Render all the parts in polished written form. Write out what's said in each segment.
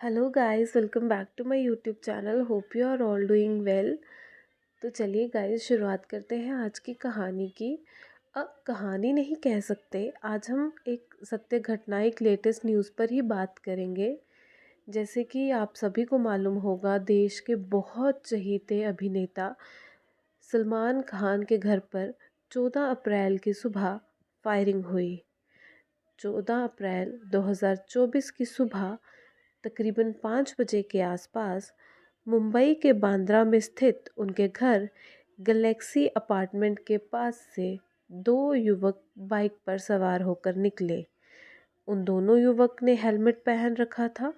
Hello guys, welcome back to my YouTube channel. Hope you are all doing well. तो चलिए guys, शुरुआत करते हैं आज की कहानी की। कहानी नहीं कह सकते, आज हम एक सत्य घटना, एक लेटेस्ट न्यूज़ पर ही बात करेंगे। जैसे कि आप सभी को मालूम होगा, देश के बहुत चहीते अभिनेता सलमान खान के घर पर 14 अप्रैल की सुबह फायरिंग हुई। 14 अप्रैल 2024 की सुबह तकरीबन 5 बजे के आसपास मुंबई के बांद्रा में स्थित उनके घर गैलेक्सी अपार्टमेंट के पास से दो युवक बाइक पर सवार होकर निकले। उन दोनों युवक ने हेलमेट पहन रखा था।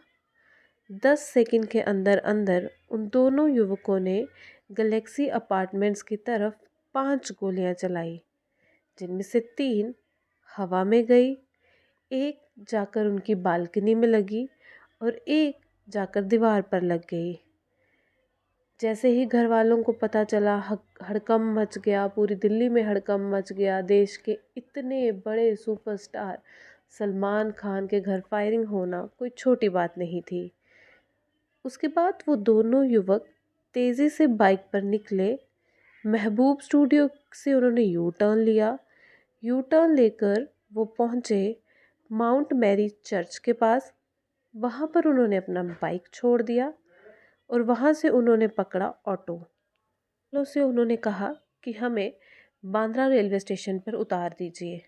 10 सेकंड के अंदर अंदर उन दोनों युवकों ने गैलेक्सी अपार्टमेंट्स की तरफ 5 गोलियां चलाई, जिनमें से 3 हवा में गई, एक जाकर उनकी बालकनी में लगी और एक जाकर दीवार पर लग गई। जैसे ही घर वालों को पता चला, हड़कंप मच गया। पूरी दिल्ली में हड़कंप मच गया। देश के इतने बड़े सुपरस्टार सलमान खान के घर फायरिंग होना कोई छोटी बात नहीं थी। उसके बाद वो दोनों युवक तेज़ी से बाइक पर निकले। महबूब स्टूडियो से उन्होंने यू टर्न लिया। यू टर्न लेकर वो पहुँचे माउंट मैरी चर्च के पास। वहाँ पर उन्होंने अपना बाइक छोड़ दिया और वहाँ से उन्होंने पकड़ा ऑटो। ऑटो से उन्होंने कहा कि हमें बांद्रा रेलवे स्टेशन पर उतार दीजिए।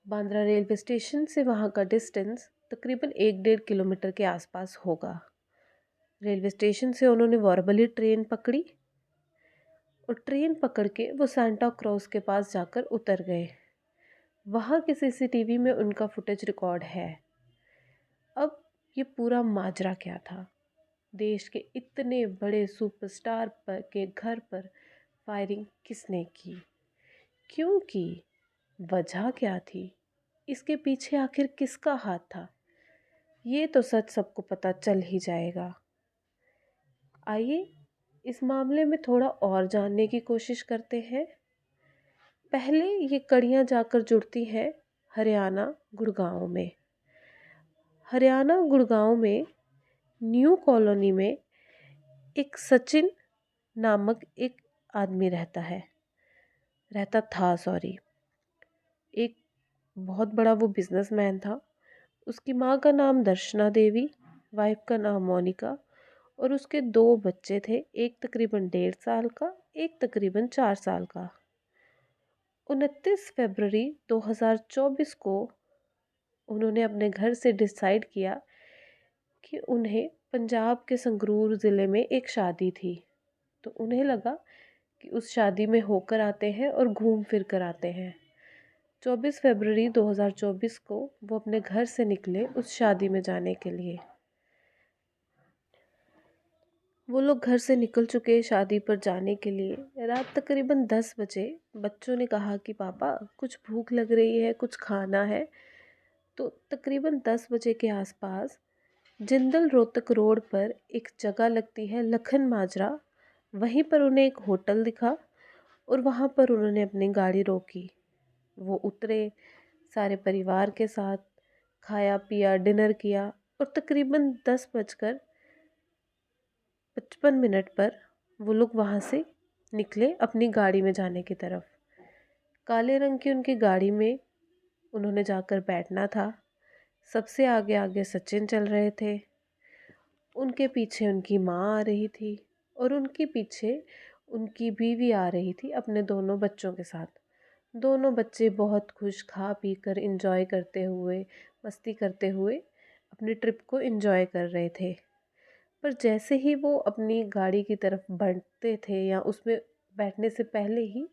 बांद्रा रेलवे स्टेशन से वहाँ का डिस्टेंस तकरीबन 1-1.5 किलोमीटर के आसपास होगा। रेलवे स्टेशन से उन्होंने वॉरबली ट्रेन पकड़ी और ट्रेन पकड़ के वो सांता क्रॉस के पास जाकर उतर गए। वहाँ के सीसीटीवी में उनका फुटेज रिकॉर्ड है। अब ये पूरा माजरा क्या था? देश के इतने बड़े सुपरस्टार के घर पर फायरिंग किसने की, क्यों की, वजह क्या थी, इसके पीछे आखिर किसका हाथ था? ये तो सच सबको पता चल ही जाएगा। आइए इस मामले में थोड़ा और जानने की कोशिश करते हैं। पहले ये कड़ियाँ जाकर जुड़ती हैं हरियाणा गुड़गांव में। हरियाणा गुड़गांव में न्यू कॉलोनी में एक सचिन नामक एक आदमी रहता था, सॉरी। एक बहुत बड़ा वो बिजनेसमैन था। उसकी माँ का नाम दर्शना देवी, वाइफ का नाम मोनिका, और उसके 2 बच्चे थे, एक तकरीबन 1.5 साल का, एक तकरीबन 4 साल का। 29 फरवरी 2024 को उन्होंने अपने घर से डिसाइड किया कि उन्हें पंजाब के संगरूर ज़िले में एक शादी थी। तो उन्हें लगा कि उस शादी में होकर आते हैं और घूम फिर कर आते हैं। 24 फरवरी 2024 को वो अपने घर से निकले उस शादी में जाने के लिए। वो लोग घर से निकल चुके शादी पर जाने के लिए। रात तकरीबन 10 बजे बच्चों ने कहा कि पापा कुछ भूख लग रही है, कुछ खाना है। तो तकरीबन 10 बजे के आसपास जिंदल रोहतक रोड पर एक जगह लगती है लखन माजरा, वहीं पर उन्हें एक होटल दिखा और वहाँ पर उन्होंने अपनी गाड़ी रोकी। वो उतरे सारे परिवार के साथ, खाया पिया, डिनर किया और तकरीबन 10:55 पर वो लोग वहाँ से निकले अपनी गाड़ी में जाने की तरफ। काले रंग की उनकी गाड़ी में उन्होंने जाकर बैठना था। सबसे आगे आगे सचिन चल रहे थे, उनके पीछे उनकी माँ आ रही थी और उनके पीछे उनकी बीवी आ रही थी अपने दोनों बच्चों के साथ। दोनों बच्चे बहुत खुश, खा पी कर इंजॉय करते हुए, मस्ती करते हुए अपनी ट्रिप को इंजॉय कर रहे थे। पर जैसे ही वो अपनी गाड़ी की तरफ बढ़ते थे या उसमें बैठने से पहले ही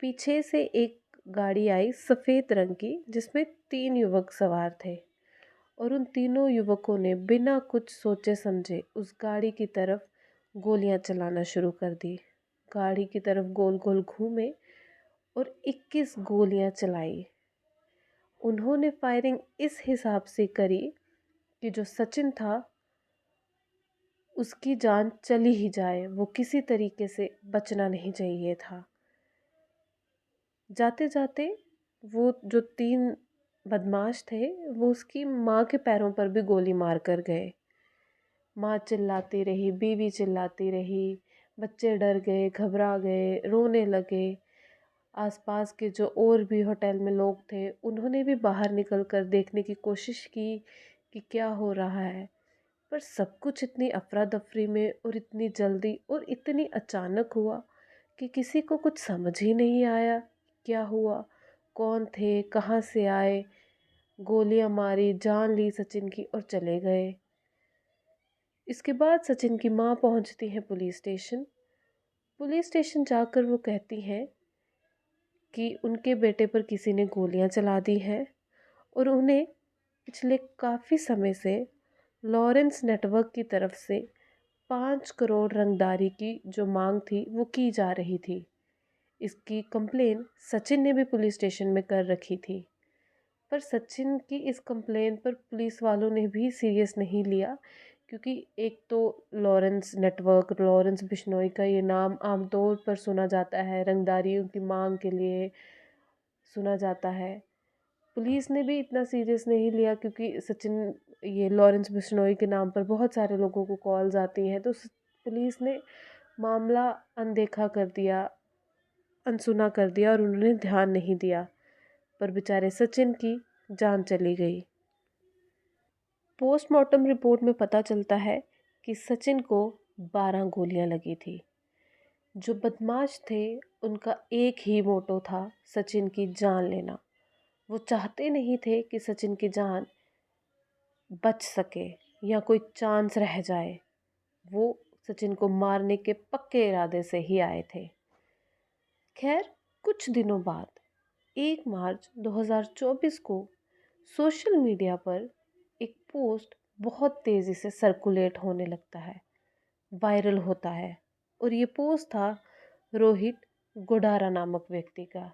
पीछे से एक गाड़ी आई सफ़ेद रंग की, जिसमें 3 युवक सवार थे और उन तीनों युवकों ने बिना कुछ सोचे समझे उस गाड़ी की तरफ गोलियां चलाना शुरू कर दी। गाड़ी की तरफ गोल गोल घूमे और 21 गोलियां चलाई। उन्होंने फायरिंग इस हिसाब से करी कि जो सचिन था उसकी जान चली ही जाए, वो किसी तरीके से बचना नहीं चाहिए था। जाते जाते वो जो 3 बदमाश थे वो उसकी माँ के पैरों पर भी गोली मार कर गए। माँ चिल्लाती रही, बीवी चिल्लाती रही, बच्चे डर गए, घबरा गए, रोने लगे। आसपास के जो और भी होटल में लोग थे उन्होंने भी बाहर निकल कर देखने की कोशिश की कि क्या हो रहा है, पर सब कुछ इतनी अफरा तफरी में और इतनी जल्दी और इतनी अचानक हुआ कि किसी को कुछ समझ ही नहीं आया क्या हुआ, कौन थे, कहाँ से आए। गोलियां मारी, जान ली सचिन की और चले गए। इसके बाद सचिन की माँ पहुंचती है पुलिस स्टेशन। पुलिस स्टेशन जाकर वो कहती हैं कि उनके बेटे पर किसी ने गोलियां चला दी हैं और उन्हें पिछले काफ़ी समय से लॉरेंस नेटवर्क की तरफ से 5 करोड़ रंगदारी की जो मांग थी वो की जा रही थी। इसकी कंप्लेन सचिन ने भी पुलिस स्टेशन में कर रखी थी, पर सचिन की इस कंप्लेन पर पुलिस वालों ने भी सीरियस नहीं लिया, क्योंकि एक तो लॉरेंस नेटवर्क, लॉरेंस बिश्नोई का ये नाम आमतौर पर सुना जाता है, रंगदारियों की मांग के लिए सुना जाता है। पुलिस ने भी इतना सीरियस नहीं लिया, क्योंकि सचिन ये लॉरेंस बिश्नोई के नाम पर बहुत सारे लोगों को कॉल्स आती हैं, तो पुलिस ने मामला अनदेखा कर दिया, अनसुना कर दिया और उन्होंने ध्यान नहीं दिया। पर बेचारे सचिन की जान चली गई। पोस्टमार्टम रिपोर्ट में पता चलता है कि सचिन को 12 गोलियां लगी थी। जो बदमाश थे उनका एक ही मोटो था, सचिन की जान लेना। वो चाहते नहीं थे कि सचिन की जान बच सके या कोई चांस रह जाए। वो सचिन को मारने के पक्के इरादे से ही आए थे। खैर, कुछ दिनों बाद 1 मार्च 2024 को सोशल मीडिया पर एक पोस्ट बहुत तेज़ी से सर्कुलेट होने लगता है, वायरल होता है। और ये पोस्ट था रोहित गोडारा नामक व्यक्ति का।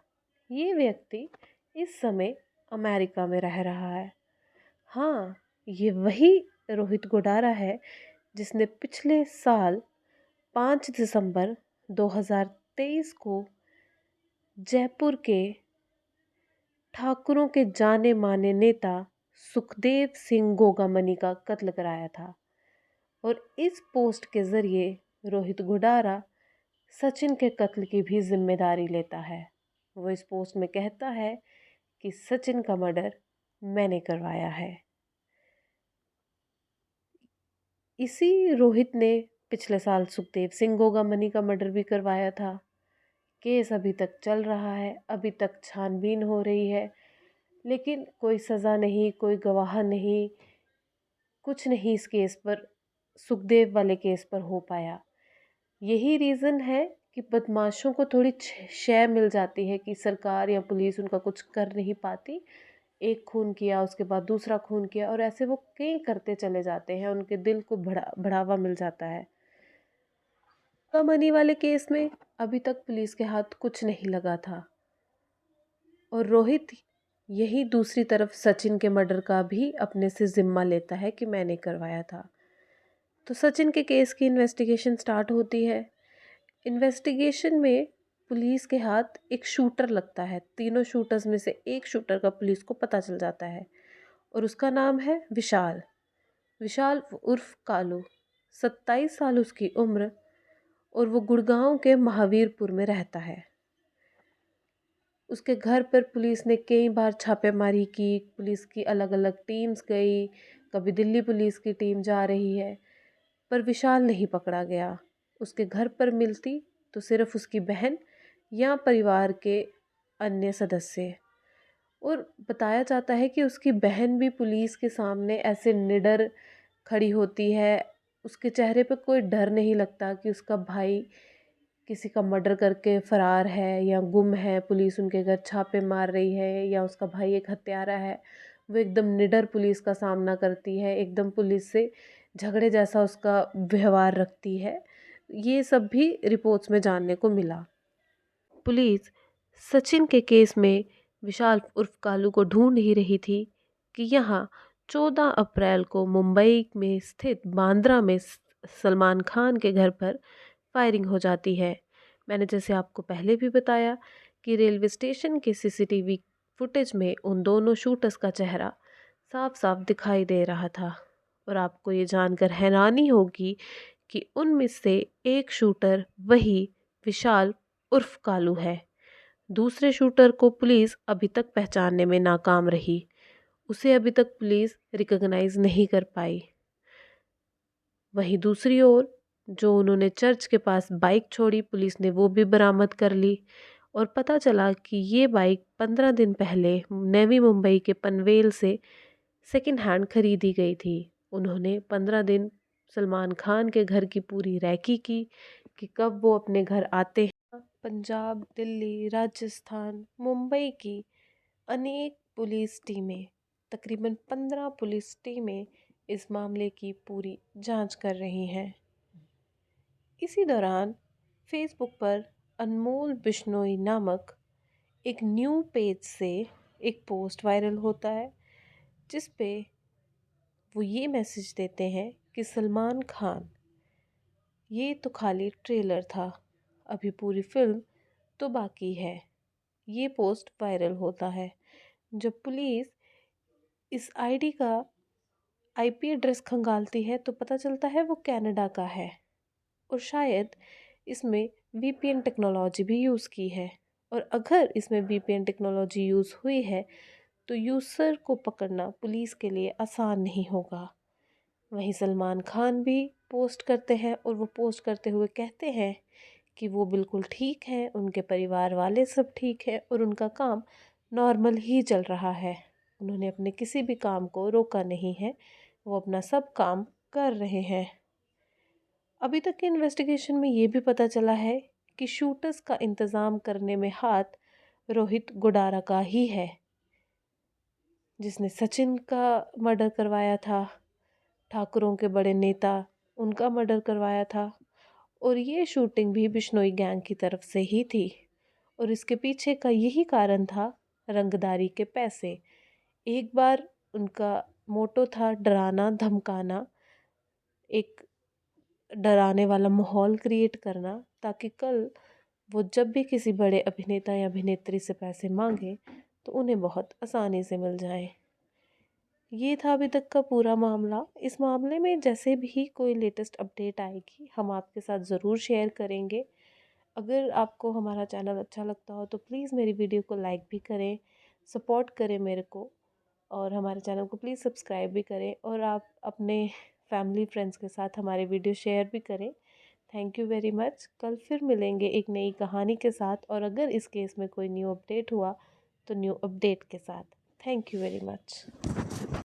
ये व्यक्ति इस समय अमेरिका में रह रहा है। हाँ, ये वही रोहित गोडारा है जिसने पिछले साल 5 दिसंबर 2023 को जयपुर के ठाकुरों के जाने माने नेता सुखदेव सिंह गोगामनी का कत्ल कराया था। और इस पोस्ट के ज़रिए रोहित गोडारा सचिन के कत्ल की भी जिम्मेदारी लेता है। वो इस पोस्ट में कहता है कि सचिन का मर्डर मैंने करवाया है। इसी रोहित ने पिछले साल सुखदेव सिंह गोगामनी का मर्डर भी करवाया था। केस अभी तक चल रहा है, अभी तक छानबीन हो रही है, लेकिन कोई सज़ा नहीं, कोई गवाह नहीं, कुछ नहीं इस केस पर, सुखदेव वाले केस पर हो पाया। यही रीज़न है कि बदमाशों को थोड़ी शय मिल जाती है कि सरकार या पुलिस उनका कुछ कर नहीं पाती। एक खून किया, उसके बाद दूसरा खून किया, और ऐसे वो कई करते चले जाते हैं, उनके दिल को बढ़ावा मिल जाता है। मनी वाले केस में अभी तक पुलिस के हाथ कुछ नहीं लगा था, और रोहित यही दूसरी तरफ सचिन के मर्डर का भी अपने से जिम्मा लेता है कि मैंने करवाया था। तो सचिन के केस की इन्वेस्टिगेशन स्टार्ट होती है। इन्वेस्टिगेशन में पुलिस के हाथ एक शूटर लगता है। तीनों शूटर्स में से एक शूटर का पुलिस को पता चल जाता है, और उसका नाम है विशाल। विशाल उर्फ कालू, 27 साल उसकी उम्र, और वो गुड़गांव के महावीरपुर में रहता है। उसके घर पर पुलिस ने कई बार छापेमारी की, पुलिस की अलग अलग टीम्स गई, कभी दिल्ली पुलिस की टीम जा रही है, पर विशाल नहीं पकड़ा गया। उसके घर पर मिलती तो सिर्फ उसकी बहन या परिवार के अन्य सदस्य। और बताया जाता है कि उसकी बहन भी पुलिस के सामने ऐसे निडर खड़ी होती है, उसके चेहरे पे कोई डर नहीं लगता कि उसका भाई किसी का मर्डर करके फरार है या गुम है, पुलिस उनके घर छापे मार रही है, या उसका भाई एक हत्यारा है। वो एकदम निडर पुलिस का सामना करती है, एकदम पुलिस से झगड़े जैसा उसका व्यवहार रखती है। ये सब भी रिपोर्ट्स में जानने को मिला। पुलिस सचिन के केस में विशाल उर्फ कालू को ढूंढ ही रही थी कि यहाँ 14 अप्रैल को मुंबई में स्थित बांद्रा में सलमान खान के घर पर फायरिंग हो जाती है। मैंने जैसे आपको पहले भी बताया कि रेलवे स्टेशन के सीसीटीवी फुटेज में उन दोनों शूटर्स का चेहरा साफ साफ दिखाई दे रहा था। और आपको ये जानकर हैरानी होगी कि उनमें से एक शूटर वही विशाल उर्फ कालू है। दूसरे शूटर को पुलिस अभी तक पहचानने में नाकाम रही। उसे अभी तक पुलिस रिकॉग्नाइज नहीं कर पाई। वहीं दूसरी ओर जो उन्होंने चर्च के पास बाइक छोड़ी, पुलिस ने वो भी बरामद कर ली और पता चला कि ये बाइक 15 दिन पहले नवी मुंबई के पनवेल से सेकंड हैंड खरीदी गई थी। उन्होंने 15 दिन सलमान खान के घर की पूरी रैकी की कि कब वो अपने घर आते हैं। पंजाब, दिल्ली, राजस्थान, मुंबई की अनेक पुलिस टीमें, तकरीबन 15 पुलिस टीमें इस मामले की पूरी जांच कर रही हैं। इसी दौरान फेसबुक पर अनमोल बिश्नोई नामक एक न्यू पेज से एक पोस्ट वायरल होता है जिस पे वो ये मैसेज देते हैं कि सलमान खान, ये तो खाली ट्रेलर था, अभी पूरी फिल्म तो बाकी है। ये पोस्ट वायरल होता है। जब पुलिस इस आईडी का आईपी एड्रेस खंगालती है तो पता चलता है वो कनाडा का है और शायद इसमें वीपीएन टेक्नोलॉजी भी यूज़ की है। और अगर इसमें वीपीएन टेक्नोलॉजी यूज़ हुई है तो यूज़र को पकड़ना पुलिस के लिए आसान नहीं होगा। वहीं सलमान खान भी पोस्ट करते हैं और वो पोस्ट करते हुए कहते हैं कि वो बिल्कुल ठीक हैं, उनके परिवार वाले सब ठीक हैं और उनका काम नॉर्मल ही चल रहा है। उन्होंने अपने किसी भी काम को रोका नहीं है, वो अपना सब काम कर रहे हैं। अभी तक के इन्वेस्टिगेशन में ये भी पता चला है कि शूटर्स का इंतज़ाम करने में हाथ रोहित गुडारा का ही है, जिसने सचिन का मर्डर करवाया था, ठाकुरों के बड़े नेता उनका मर्डर करवाया था और ये शूटिंग भी बिश्नोई गैंग की तरफ से ही थी। और इसके पीछे का यही कारण था रंगदारी के पैसे। एक बार उनका मोटो था डराना धमकाना, एक डराने वाला माहौल क्रिएट करना ताकि कल वो जब भी किसी बड़े अभिनेता या अभिनेत्री से पैसे मांगे तो उन्हें बहुत आसानी से मिल जाए। ये था अभी तक का पूरा मामला। इस मामले में जैसे भी कोई लेटेस्ट अपडेट आएगी हम आपके साथ ज़रूर शेयर करेंगे। अगर आपको हमारा चैनल अच्छा लगता हो तो प्लीज़ मेरी वीडियो को लाइक भी करें, सपोर्ट करें मेरे को और हमारे चैनल को प्लीज़ सब्सक्राइब भी करें और आप अपने फैमिली फ्रेंड्स के साथ हमारे वीडियो शेयर भी करें। Thank you very much. कल फिर मिलेंगे एक नई कहानी के साथ और अगर इस केस में कोई न्यू अपडेट हुआ तो न्यू अपडेट के साथ। Thank you very much.